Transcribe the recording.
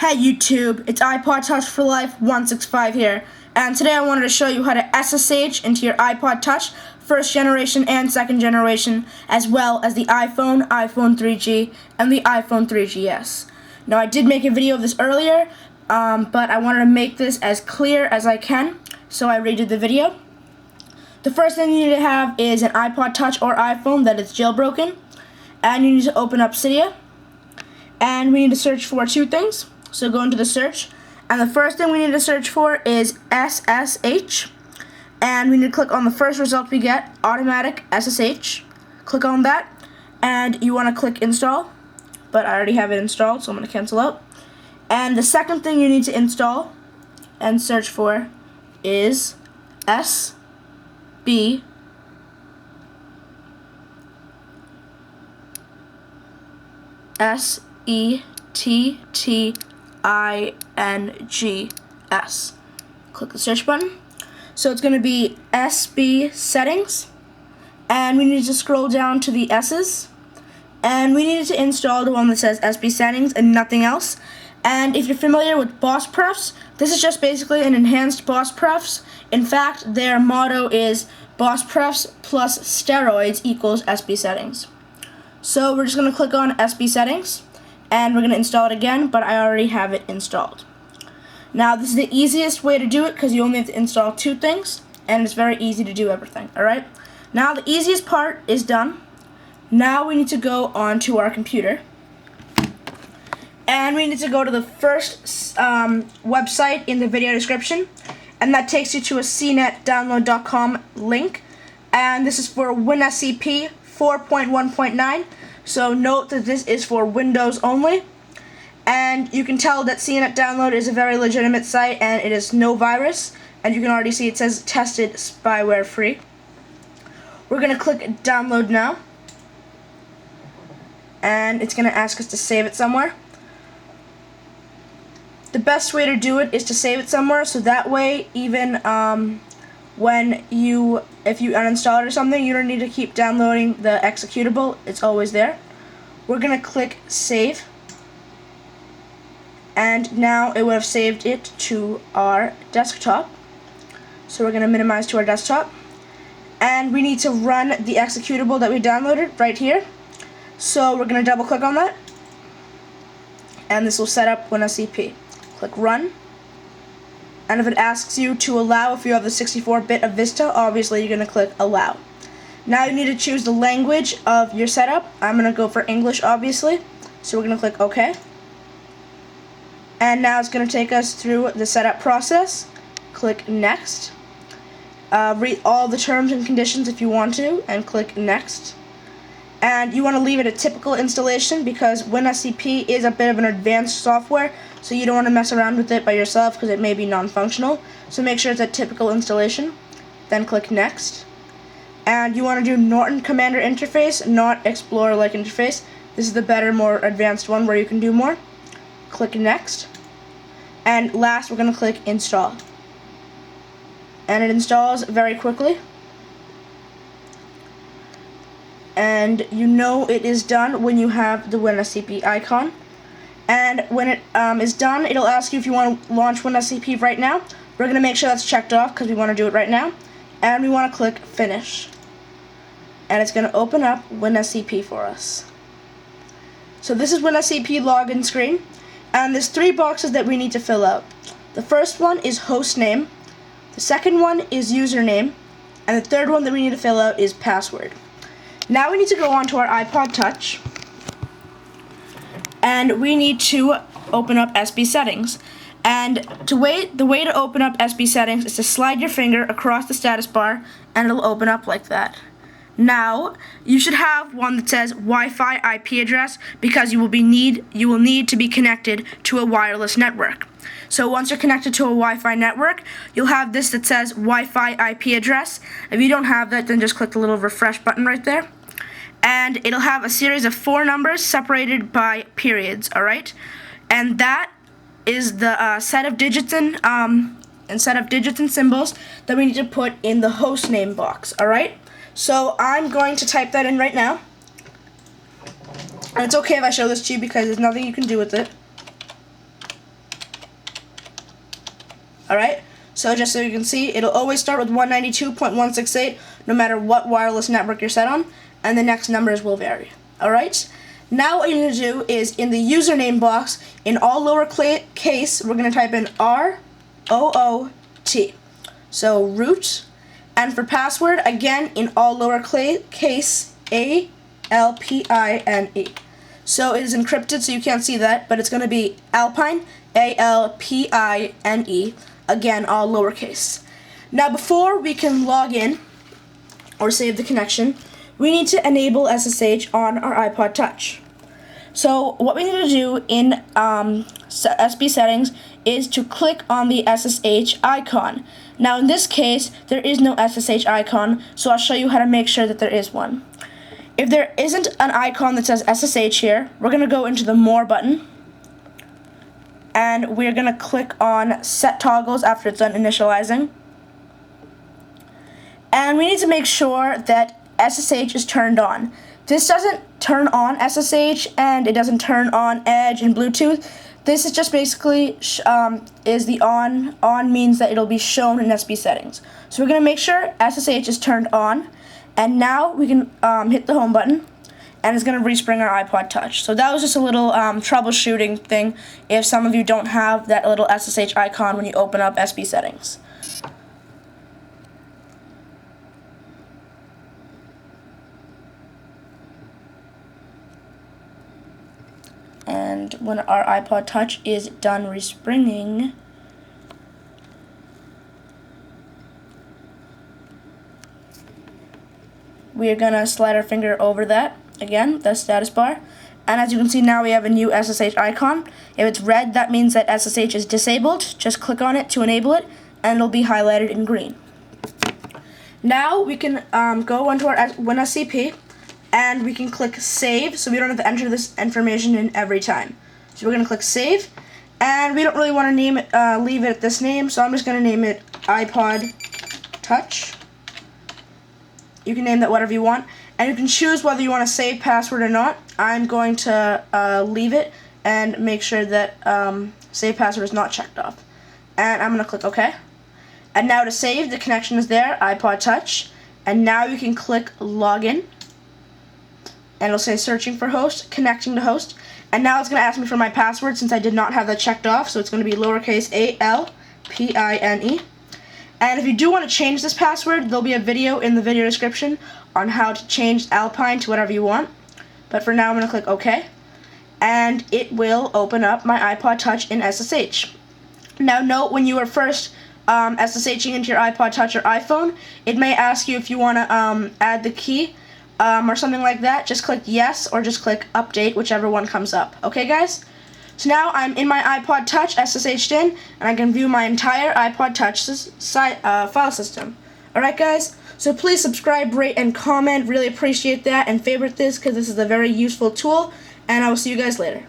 Hey YouTube, it's iPod Touch for Life 165 here, and today I wanted to show you how to SSH into your iPod Touch, first generation and second generation, as well as the iPhone, iPhone 3G, and the iPhone 3GS. Now I did make a video of this earlier, but I wanted to make this as clear as I can, so I redid the video. The first thing you need to have is an iPod Touch or iPhone that is jailbroken, and you need to open up Cydia, and we need to search for two things. So go into the search, and the first thing we need to search for is SSH, and we need to click on the first result we get, automatic SSH. Click on that, and you want to click install, but I already have it installed, so I'm going to cancel out. And the second thing you need to install and search for is SBSettings. Click the search button. So it's going to be SBSettings, and we need to scroll down to the S's, and we need to install the one that says SBSettings and nothing else. And if you're familiar with boss prefs, this is just basically an enhanced boss prefs. In fact, their motto is boss prefs plus steroids equals SBSettings. So we're just going to click on SBSettings, and we're going to install it again, but I already have it installed. Now this is the easiest way to do it because you only have to install two things, and it's very easy to do everything. Alright, now the easiest part is done. Now we need to go onto our computer, and we need to go to the first website in the video description, and that takes you to a cnetdownload.com link, and this is for WinSCP 4.1.9. So note that this is for Windows only, and you can tell that CNET Download is a very legitimate site, and it is no virus, and you can already see it says tested spyware free. We're going to click download now, and it's going to ask us to save it somewhere. The best way to do it is to save it somewhere, so that way even if you uninstall it or something, you don't need to keep downloading the executable. It's always there. We're going to click save, and now it would have saved it to our desktop. So we're going to minimize to our desktop, and we need to run the executable that we downloaded right here. So we're going to double click on that, and this will set up WinSCP. Click run, and if it asks you to allow, if you have the 64-bit of Vista, obviously you're going to click allow. Now you need to choose the language of your setup. I'm going to go for English, obviously, so we're going to click OK. And now it's going to take us through the setup process. Click next. Read all the terms and conditions if you want to, and click next. And you want to leave it a typical installation because WinSCP is a bit of an advanced software, so you don't want to mess around with it by yourself because it may be non-functional. So make sure it's a typical installation. Then click next. And you want to do Norton Commander interface, not Explorer-like interface. This is the better, more advanced one where you can do more. Click next. And last, we're going to click install. And it installs very quickly. And you know it is done when you have the WinSCP icon. And when it is done, it'll ask you if you want to launch WinSCP right now. We're going to make sure that's checked off because we want to do it right now. And we want to click finish. And it's going to open up WinSCP for us. So this is WinSCP login screen. And there's three boxes that we need to fill out. The first one is host name. The second one is username. And the third one that we need to fill out is password. Now we need to go on to our iPod Touch, and we need to open up SBSettings. And the way to open up SBSettings is to slide your finger across the status bar, and it'll open up like that. Now you should have one that says Wi-Fi IP address because you will need to be connected to a wireless network. So once you're connected to a Wi-Fi network, you'll have this that says Wi-Fi IP address. If you don't have that, then just click the little refresh button right there. And it'll have a series of 4 numbers separated by periods, alright? And that is the set of digits and symbols that we need to put in the host name box, alright? So I'm going to type that in right now. And it's okay if I show this to you because there's nothing you can do with it. Alright, so just so you can see, it'll always start with 192.168 no matter what wireless network you're set on, and the next numbers will vary. Alright, now what you're going to do is in the username box, in all lowercase, we're going to type in ROOT. So root, and for password, again, in all lowercase, ALPINE. So it is encrypted, so you can't see that, but it's going to be alpine, ALPINE, again, all lowercase. Now, before we can log in or save the connection, we need to enable SSH on our iPod Touch. So what we need to do in SBSettings is to click on the SSH icon. Now in this case, there is no SSH icon, so I'll show you how to make sure that there is one. If there isn't an icon that says SSH here, we're going to go into the More button, and we're going to click on Set Toggles after it's done initializing. And we need to make sure that SSH is turned on. This doesn't turn on SSH, and it doesn't turn on Edge and Bluetooth. This is just basically is the on means that it'll be shown in SBSettings. So we're going to make sure SSH is turned on, and now we can hit the home button, and it's going to respring our iPod Touch. So that was just a little troubleshooting thing if some of you don't have that little SSH icon when you open up SBSettings. And when our iPod Touch is done respringing, we are going to slide our finger over that, again, the status bar. And as you can see now, we have a new SSH icon. If it's red, that means that SSH is disabled. Just click on it to enable it, and it'll be highlighted in green. Now we can go onto our WinSCP, and we can click Save, so we don't have to enter this information in every time. So we're going to click Save, and we don't really want to name it, leave it at this name, so I'm just going to name it iPod Touch. You can name that whatever you want, and you can choose whether you want to save password or not. I'm going to leave it and make sure that save password is not checked off. And I'm going to click OK. And now to save, the connection is there, iPod Touch, and now you can click Login. And it'll say searching for host, connecting to host, and now it's going to ask me for my password since I did not have that checked off, so it's going to be lowercase ALPINE. And if you do want to change this password, there'll be a video in the video description on how to change Alpine to whatever you want. But for now, I'm going to click OK, and it will open up my iPod Touch in SSH. Now note, when you are first SSHing into your iPod Touch or iPhone, it may ask you if you want to add the key. Or something like that. Just click yes, or just click update, whichever one comes up. Okay, guys? So now I'm in my iPod Touch, SSH'd in, and I can view my entire iPod Touch file system. Alright, guys? So please subscribe, rate, and comment. Really appreciate that, and favorite this because this is a very useful tool, and I will see you guys later.